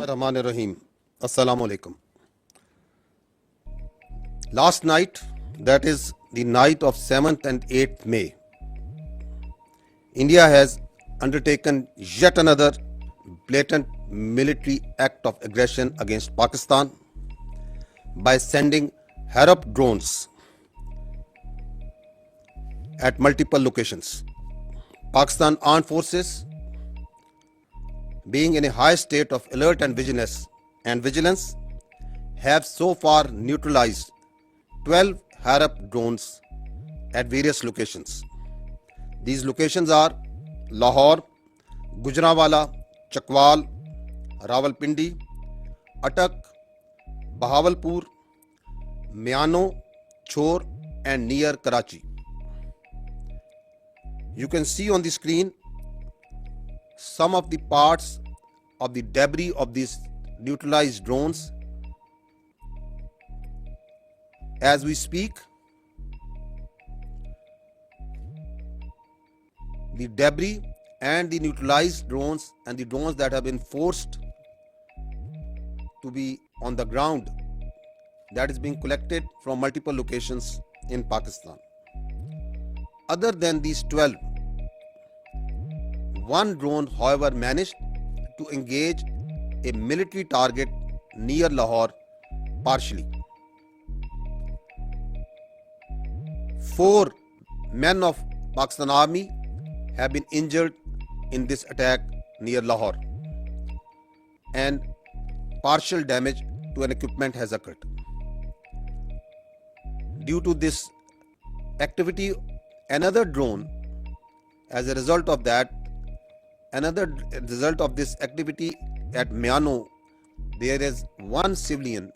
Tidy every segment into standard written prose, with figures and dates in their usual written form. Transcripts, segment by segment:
Rahman Rahim. Assalamu alaikum. Last night, that is the night of 7th and 8th May, India has undertaken yet another blatant military act of aggression against Pakistan by sending Harop drones at multiple locations. Pakistan Armed Forces, being in a high state of alert and vigilance, have so far neutralized 12 Harop drones at various locations. These locations are Lahore, Gujranwala, Chakwal, Rawalpindi, Attak, Bahawalpur, Miano, Chor, and near Karachi. You can see on the screen some of the parts of the debris of these neutralized drones. As we speak, the debris and the neutralized drones and the drones that have been forced to be on the ground, that is being collected from multiple locations in Pakistan. Other than these 12, one drone, however, managed to engage a military target near Lahore partially. 4 men of Pakistan Army have been injured in this attack near Lahore, and partial damage to an equipment has occurred. Due to this activity, another drone, as a result of this activity at Miano, there is one civilian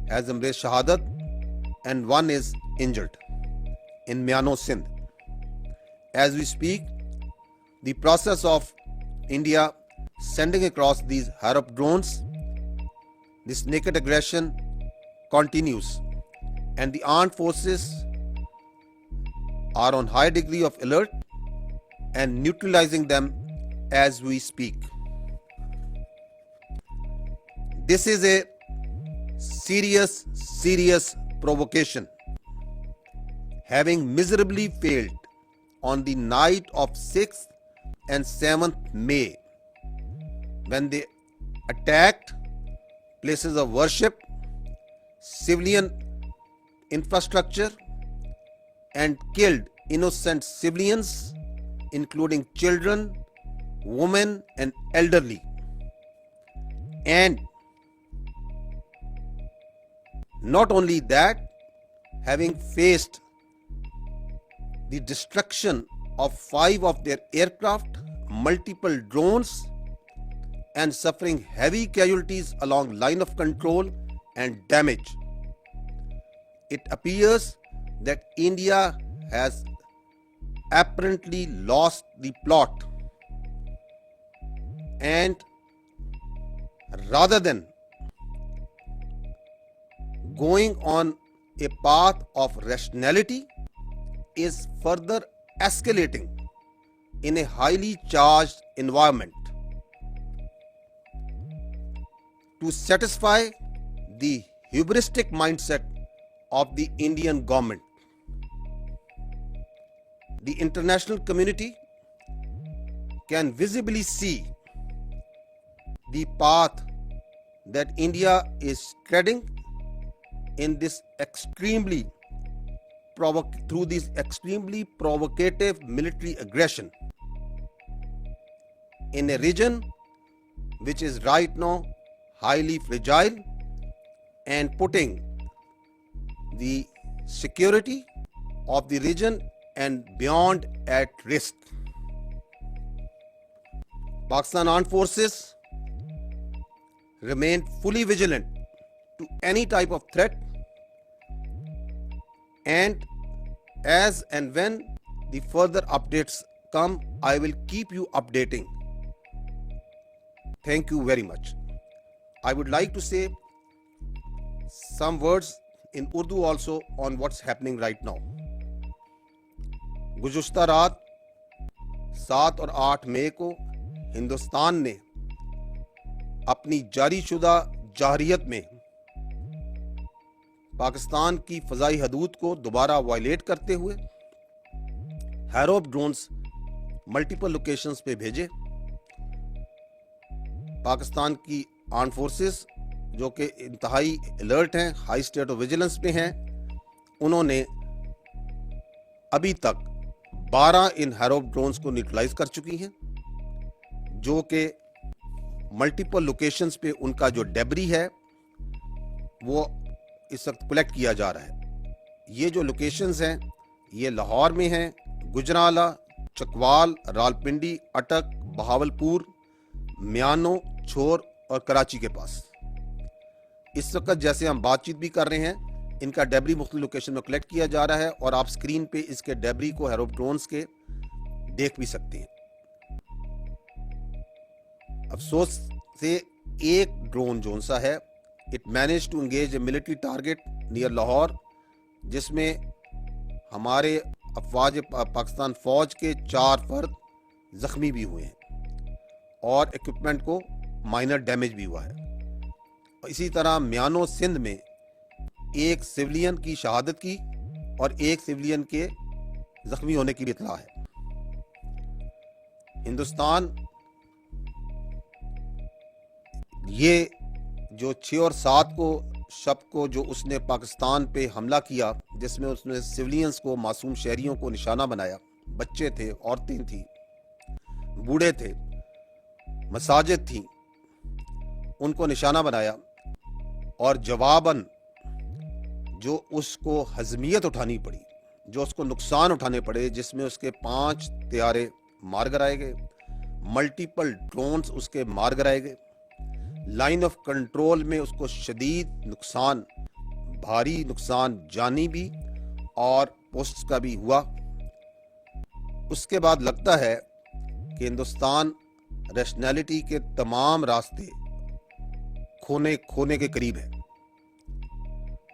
has embraced Shahadat and one is injured in Miano, Sindh. As we speak, the process of India sending across these Harop drones, this naked aggression continues, and the armed forces are on high degree of alert and neutralizing them as we speak. This is a serious provocation, having miserably failed on the night of 6th and 7th May, when they attacked places of worship, civilian infrastructure, and killed innocent civilians, including children, women, and elderly. And not only that, having faced the destruction of 5 of their aircraft, multiple drones, and suffering heavy casualties along line of control and damage, it appears that India has apparently lost the plot, and rather than going on a path of rationality, is further escalating in a highly charged environment to satisfy the hubristic mindset of the Indian government. The international community can visibly see the path that India is treading in this through this extremely provocative military aggression in a region which is right now highly fragile and putting the security of the region and beyond at risk. Pakistan Armed Forces remain fully vigilant to any type of threat, and as and when the further updates come, I will keep you updating. Thank you very much. I would like to say some words in Urdu also on what's happening right now. गुज़श्ता रात 7 और 8 मई को हिंदुस्तान ने اپنی جاری شدہ جارحیت میں پاکستان کی فضائی حدود کو دوبارہ وائلیٹ کرتے ہوئے ہیروپ ڈرونز ملٹیپل لوکیشنز پہ بھیجے. پاکستان کی آرم فورسز جو کہ انتہائی الرٹ ہیں, ہائی اسٹیٹ آف ویجیلنس پہ ہیں, انہوں نے ابھی تک 12 ان ہیروپ ڈرونز کو نیوٹرلائز کر چکی ہیں, جو کہ ملٹیپل لوکیشنز پہ ان کا جو ڈیبری ہے وہ اس وقت کلیکٹ کیا جا رہا ہے. یہ جو لوکیشنز ہیں یہ لاہور میں ہیں, گجرانوالہ, چکوال, راولپنڈی, اٹک, بہاولپور, میانو, چھور اور کراچی کے پاس. اس وقت جیسے ہم بات چیت بھی کر رہے ہیں ان کا ڈیبری مختلف لوکیشن میں کلیکٹ کیا جا رہا ہے, اور آپ سکرین پہ اس کے ڈیبری کو ہیروپ ڈرونز کے دیکھ بھی سکتے ہیں. افسوس سے ایک ڈرون جو سا ہے it manage to engage a military target near Lahore, جس میں ہمارے افواج پاکستان فوج کے 4 فرد زخمی بھی ہوئے ہیں اور ایکوپمنٹ کو مائنر ڈیمیج بھی ہوا ہے. اسی طرح میانو سندھ میں ایک سویلین کی شہادت کی اور ایک سویلین کے زخمی ہونے کی بھی اطلاع ہے. ہندوستان یہ جو 6 اور 7 کو شب کو جو اس نے پاکستان پہ حملہ کیا, جس میں اس نے سویلینز کو, معصوم شہریوں کو نشانہ بنایا, بچے تھے, عورتیں تھیں, بوڑھے تھے, مساجد تھیں, ان کو نشانہ بنایا, اور جواباً جو اس کو ہضمیت اٹھانی پڑی, جو اس کو نقصان اٹھانے پڑے, جس میں اس کے 5 طیارے مار گرائے گئے, ملٹیپل ڈرونز اس کے مار گرائے گئے, لائن آف کنٹرول میں اس کو شدید نقصان, بھاری نقصان جانی بھی اور پوسٹ کا بھی ہوا. اس کے بعد لگتا ہے کہ ہندوستان ریشنلٹی کے تمام راستے کھونے کے قریب ہے.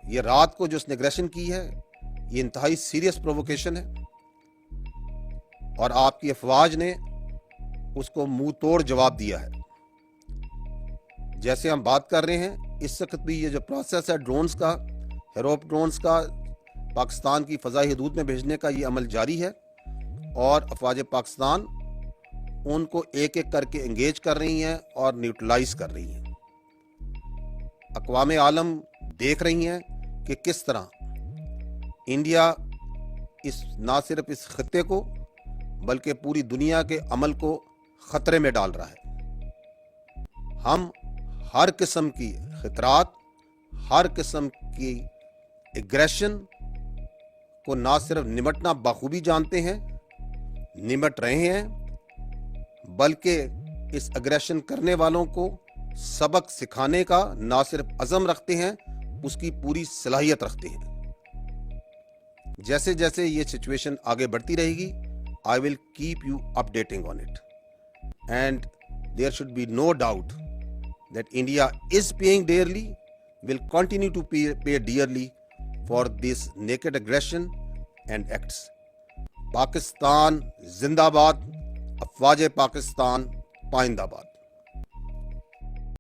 یہ رات کو جو اس نے ایگریشن کی ہے یہ انتہائی سیریس پرووکیشن ہے, اور آپ کی افواج نے اس کو منہ توڑ جواب دیا ہے. جیسے ہم بات کر رہے ہیں اس وقت بھی یہ جو پروسیس ہے ڈرونز کا, ہیروپ ڈرونز کا پاکستان کی فضائی حدود میں بھیجنے کا, یہ عمل جاری ہے, اور افواج پاکستان ان کو ایک ایک کر کے انگیج کر رہی ہیں اور نیوٹرلائز کر رہی ہیں. اقوام عالم دیکھ رہی ہیں کہ کس طرح انڈیا نہ صرف اس خطے کو بلکہ پوری دنیا کے عمل کو خطرے میں ڈال رہا ہے. ہم ہر قسم کی خطرات, ہر قسم کی ایگریشن کو نہ صرف نمٹنا بخوبی جانتے ہیں, نمٹ رہے ہیں, بلکہ اس ایگریشن کرنے والوں کو سبق سکھانے کا نہ صرف عزم رکھتے ہیں, اس کی پوری صلاحیت رکھتے ہیں. جیسے جیسے یہ سچویشن آگے بڑھتی رہے گی, I will keep you updating on it. And there should be no doubt that India is paying dearly, will continue to pay dearly for this naked aggression and acts. Pakistan زندہ باد, افواج پاکستان پائندہ باد.